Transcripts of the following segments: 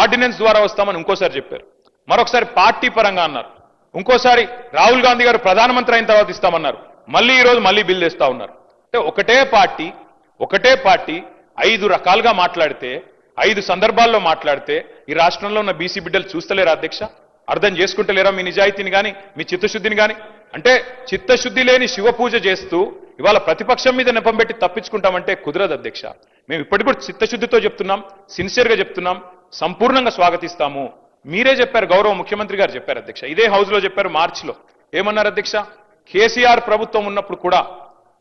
Ordinance ద్వారా వస్తామని ఇంకోసారి చెప్పారు, మరొకసారి పార్టీ పరంగా అన్నారు, ఇంకోసారి రాహుల్ గాంధీ గారు ప్రధానమంత్రి అయిన తర్వాత ఇస్తామన్నారు, మళ్ళీ ఈరోజు మళ్ళీ బిల్ తెస్తా ఉన్నారు. అంటే ఒకటే పార్టీ 5 రకాలుగా మాట్లాడితే, 5 సందర్భాల్లో మాట్లాడితే ఈ రాష్ట్రంలో ఉన్న బీసీ బిడ్డలు చూస్తలేరా అధ్యక్ష? అర్థం చేసుకుంటలేరా మీ నిజాయితీని కానీ మీ చిత్తశుద్ధిని కానీ? అంటే చిత్తశుద్ధి లేని శివ పూజ చేస్తూ ఇవాళ ప్రతిపక్షం మీద నెపం పెట్టి తప్పించుకుంటామంటే కుదరదు అధ్యక్ష. మేము ఇప్పటికి కూడా చిత్తశుద్ధితో చెప్తున్నాం, సిన్సియర్గా చెప్తున్నాం, సంపూర్ణంగా స్వాగతిస్తాము. మీరే చెప్పారు, గౌరవ ముఖ్యమంత్రి గారు చెప్పారు అధ్యక్ష, ఇదే హౌస్ లో చెప్పారు మార్చిలో. ఏమన్నారు అధ్యక్ష? కేసీఆర్ ప్రభుత్వం ఉన్నప్పుడు కూడా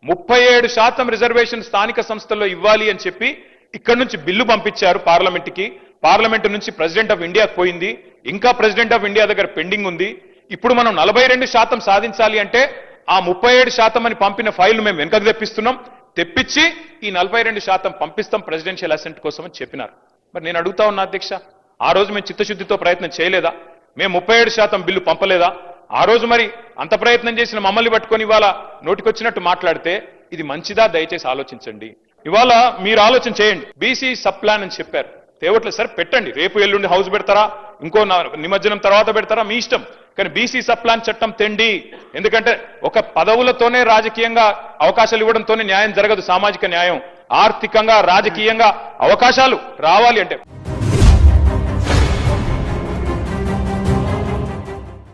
37% రిజర్వేషన్ స్థానిక సంస్థల్లో ఇవ్వాలి అని చెప్పి ఇక్కడ నుంచి బిల్లు పంపించారు పార్లమెంట్కి. పార్లమెంట్ నుంచి ప్రెసిడెంట్ ఆఫ్ ఇండియాకి పోయింది, ఇంకా ప్రెసిడెంట్ ఆఫ్ ఇండియా దగ్గర పెండింగ్ ఉంది. ఇప్పుడు మనం 42% సాధించాలి అంటే ఆ 37% అని పంపిన ఫైల్ మేము వెనకకు తెప్పించి ఈ 42% పంపిస్తాం ప్రెసిడెన్షియల్ అసెంట్ కోసం అని చెప్పినారు. మరి నేను అడుగుతా ఉన్నా అధ్యక్ష, ఆ రోజు మేము చిత్తశుద్ధితో ప్రయత్నం చేయలేదా? మేము 37% బిల్లు పంపలేదా? ఆ రోజు మరి అంత ప్రయత్నం చేసిన మమ్మల్ని పట్టుకొని ఇవాళ నోటికొచ్చినట్టు మాట్లాడితే ఇది మంచిదా? దయచేసి ఆలోచించండి. ఇవాళ మీరు ఆలోచన చేయండి. బీసీ సబ్ ప్లాన్ అని చెప్పారు, తేవట్లేదు సార్, పెట్టండి. రేపు ఎల్లుండి హౌస్ పెడతారా, ఇంకో నిమజ్జనం తర్వాత పెడతారా, మీ ఇష్టం. కానీ బీసీ సబ్ ప్లాన్ చట్టం తెండి. ఎందుకంటే ఒక పదవులతోనే రాజకీయంగా అవకాశాలు ఇవ్వడంతోనే న్యాయం జరగదు. సామాజిక న్యాయం, ఆర్థికంగా రాజకీయంగా అవకాశాలు రావాలి అంటే